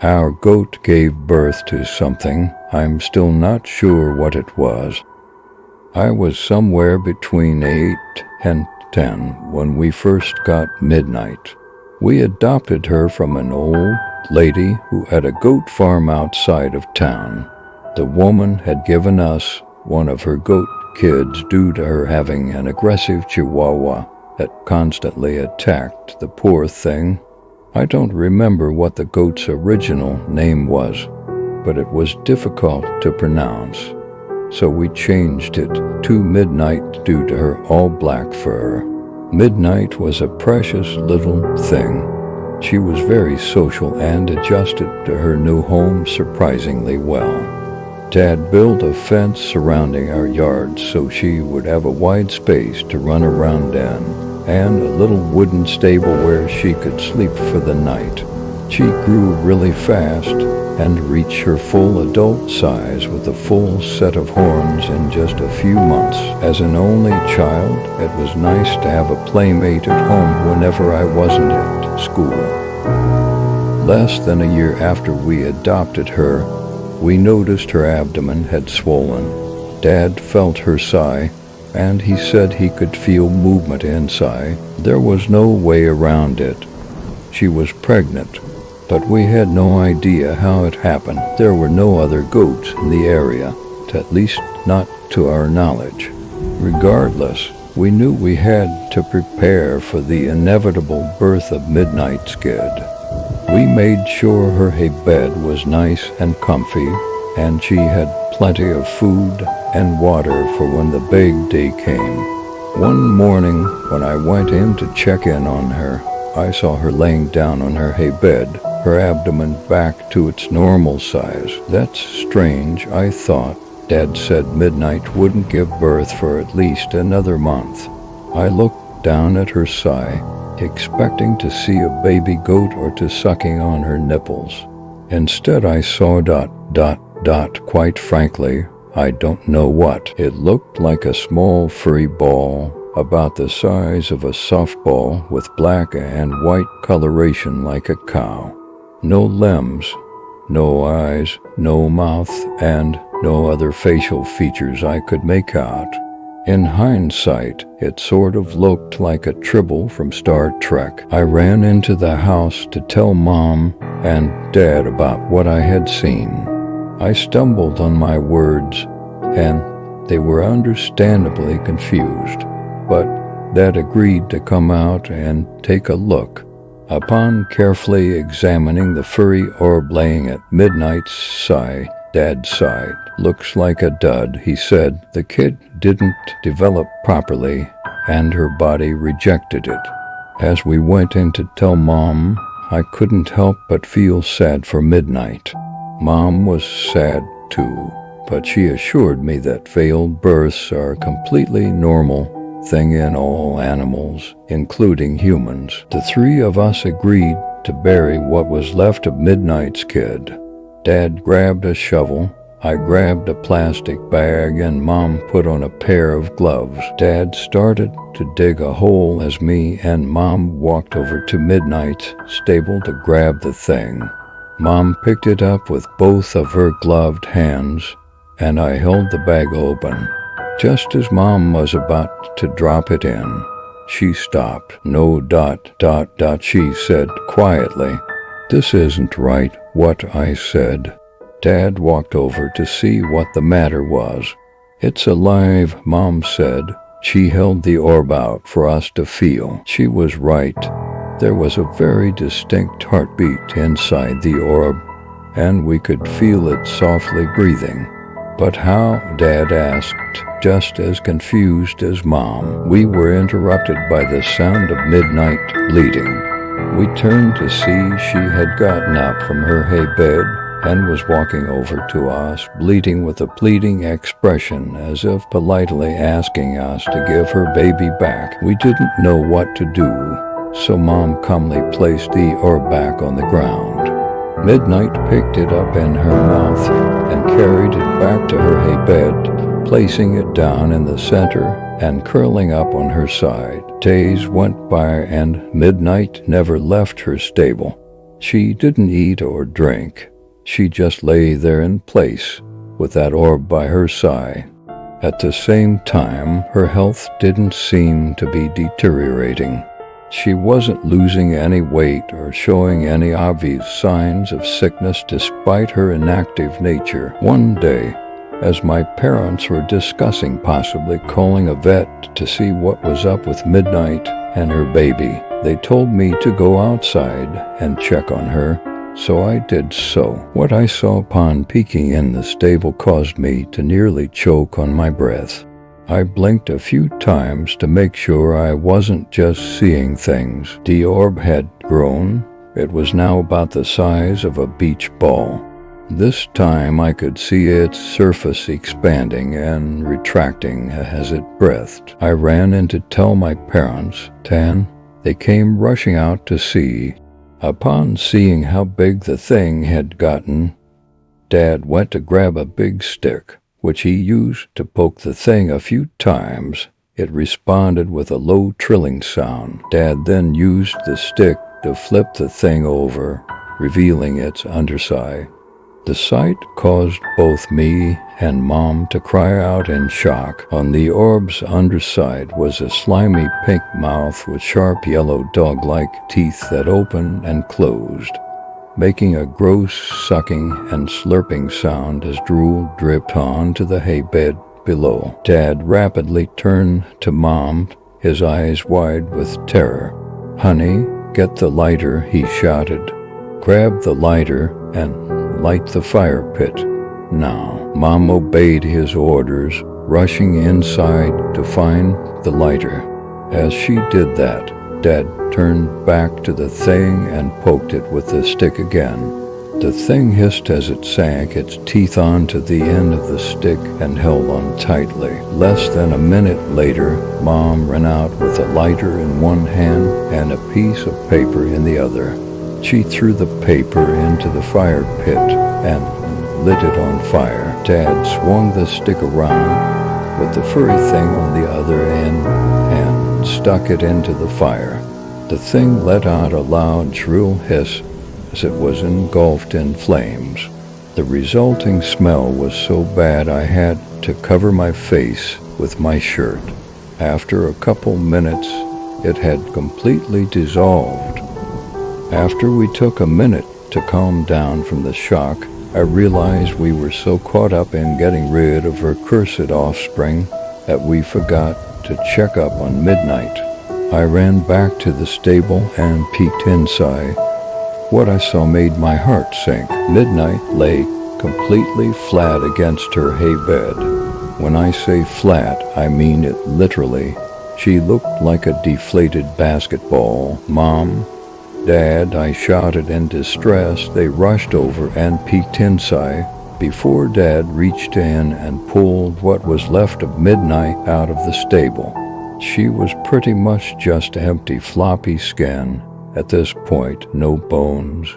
Our goat gave birth to something. I'm still not sure what it was. I was somewhere between 8 and 10 when we first got Midnight. We adopted her from an old lady who had a goat farm outside of town. The woman had given us one of her goat kids due to her having an aggressive chihuahua that constantly attacked the poor thing. I don't remember what the goat's original name was, but it was difficult to pronounce. So we changed it to Midnight due to her all-black fur. Midnight was a precious little thing. She was very social and adjusted to her new home surprisingly well. Dad built a fence surrounding our yard so she would have a wide space to run around in, and a little wooden stable where she could sleep for the night. She grew really fast and reached her full adult size with a full set of horns in just a few months. As an only child, it was nice to have a playmate at home whenever I wasn't at school. Less than a year after we adopted her, we noticed her abdomen had swollen. Dad felt her sigh, and he said he could feel movement inside. There was no way around it. She was pregnant, but we had no idea how it happened. There were no other goats in the area, at least not to our knowledge. Regardless, we knew we had to prepare for the inevitable birth of Midnight's kid. We made sure her hay bed was nice and comfy, and she had plenty of food and water for when the big day came. One morning, when I went in to check in on her, I saw her laying down on her hay bed, her abdomen back to its normal size. That's strange, I thought. Dad said Midnight wouldn't give birth for at least another month. I looked down at her sigh, expecting to see a baby goat or to sucking on her nipples. Instead, I saw ... Quite frankly, I don't know what. It looked like a small furry ball, about the size of a softball with black and white coloration like a cow. No limbs, no eyes, no mouth, and no other facial features I could make out. In hindsight, it sort of looked like a Tribble from Star Trek. I ran into the house to tell Mom and Dad about what I had seen. I stumbled on my words, and they were understandably confused, but Dad agreed to come out and take a look. Upon carefully examining the furry orb laying at Midnight's side, Dad sighed. Looks like a dud, he said. The kid didn't develop properly, and her body rejected it. As we went in to tell Mom, I couldn't help but feel sad for Midnight. Mom was sad too, but she assured me that failed births are a completely normal thing in all animals, including humans. The three of us agreed to bury what was left of Midnight's kid. Dad grabbed a shovel, I grabbed a plastic bag, and Mom put on a pair of gloves. Dad started to dig a hole as me and Mom walked over to Midnight's stable to grab the thing. Mom picked it up with both of her gloved hands, and I held the bag open. Just as Mom was about to drop it in, she stopped. No ... she said quietly. This isn't right, what I said. Dad walked over to see what the matter was. It's alive, Mom said. She held the orb out for us to feel. She was right. There was a very distinct heartbeat inside the orb, and we could feel it softly breathing. But how? Dad asked, just as confused as Mom. We were interrupted by the sound of Midnight bleating. We turned to see she had gotten up from her hay bed and was walking over to us, bleating with a pleading expression as if politely asking us to give her baby back. We didn't know what to do, so Mom calmly placed the orb back on the ground. Midnight picked it up in her mouth and carried it back to her hay bed, placing it down in the center and curling up on her side. Days went by and Midnight never left her stable. She didn't eat or drink. She just lay there in place, with that orb by her side. At the same time, her health didn't seem to be deteriorating. She wasn't losing any weight or showing any obvious signs of sickness despite her inactive nature. One day, as my parents were discussing possibly calling a vet to see what was up with Midnight and her baby, they told me to go outside and check on her, so I did so. What I saw upon peeking in the stable caused me to nearly choke on my breath. I blinked a few times to make sure I wasn't just seeing things. The orb had grown. It was now about the size of a beach ball. This time I could see its surface expanding and retracting as it breathed. I ran in to tell my parents. They came rushing out to see. Upon seeing how big the thing had gotten, Dad went to grab a big stick, which he used to poke the thing a few times. It responded with a low trilling sound. Dad then used the stick to flip the thing over, revealing its underside. The sight caused both me and Mom to cry out in shock. On the orb's underside was a slimy pink mouth with sharp yellow dog-like teeth that opened and closed, making a gross sucking and slurping sound as drool dripped onto the hay bed below. Dad rapidly turned to Mom, his eyes wide with terror. "Honey, get the lighter," he shouted. "Grab the lighter and light the fire pit now." Mom obeyed his orders, rushing inside to find the lighter. As she did that, Dad turned back to the thing and poked it with the stick again. The thing hissed as it sank its teeth onto the end of the stick and held on tightly. Less than a minute later, Mom ran out with a lighter in one hand and a piece of paper in the other. She threw the paper into the fire pit and lit it on fire. Dad swung the stick around with the furry thing on the other end and stuck it into the fire. The thing let out a loud, shrill hiss as it was engulfed in flames. The resulting smell was so bad I had to cover my face with my shirt. After a couple minutes, it had completely dissolved. After we took a minute to calm down from the shock, I realized we were so caught up in getting rid of her cursed offspring that we forgot to check up on Midnight. I ran back to the stable and peeked inside. What I saw made my heart sink. Midnight lay completely flat against her hay bed. When I say flat, I mean it literally. She looked like a deflated basketball. "Mom, Dad," I shouted in distress. They rushed over and peeked inside before Dad reached in and pulled what was left of Midnight out of the stable. She was pretty much just empty, floppy skin. At this point, no bones,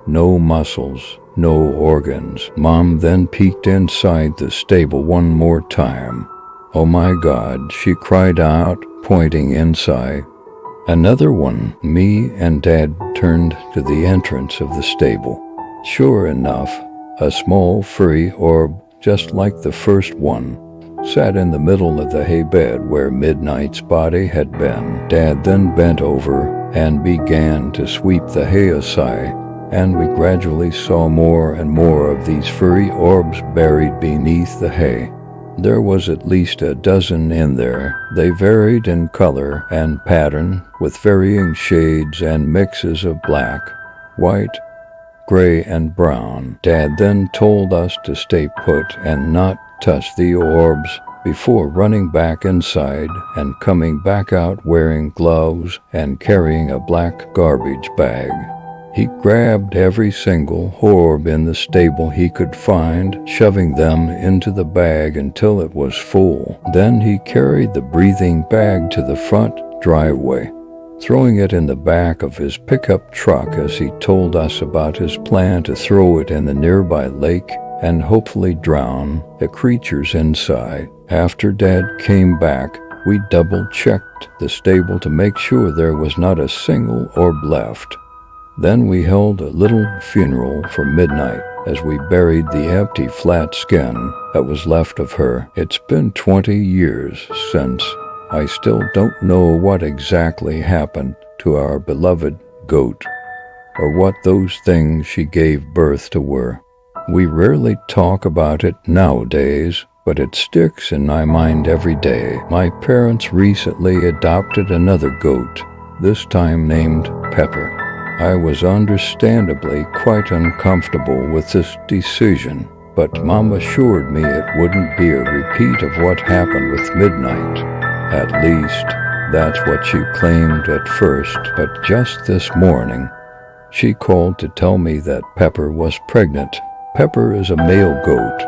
no muscles, no organs. Mom then peeked inside the stable one more time. "Oh my God," she cried out, pointing inside. "Another one." Me and Dad turned to the entrance of the stable. Sure enough, a small furry orb, just like the first one, sat in the middle of the hay bed where Midnight's body had been. Dad then bent over and began to sweep the hay aside, and we gradually saw more and more of these furry orbs buried beneath the hay. There was at least a dozen in there. They varied in color and pattern, with varying shades and mixes of black, white, gray, and brown. Dad then told us to stay put and not touch the orbs before running back inside and coming back out wearing gloves and carrying a black garbage bag. He grabbed every single orb in the stable he could find, shoving them into the bag until it was full. Then he carried the breathing bag to the front driveway, throwing it in the back of his pickup truck as he told us about his plan to throw it in the nearby lake and hopefully drown the creatures inside. After Dad came back, we double-checked the stable to make sure there was not a single orb left. Then we held a little funeral for midnight as we buried the empty flat skin that was left of her. It's been 20 years since. I still don't know what exactly happened to our beloved goat, or what those things she gave birth to were. We rarely talk about it nowadays, but it sticks in my mind every day. My parents recently adopted another goat, this time named Pepper. I was understandably quite uncomfortable with this decision, but Mom assured me it wouldn't be a repeat of what happened with Midnight. At least, that's what she claimed at first, but just this morning, she called to tell me that Pepper was pregnant. Pepper is a male goat,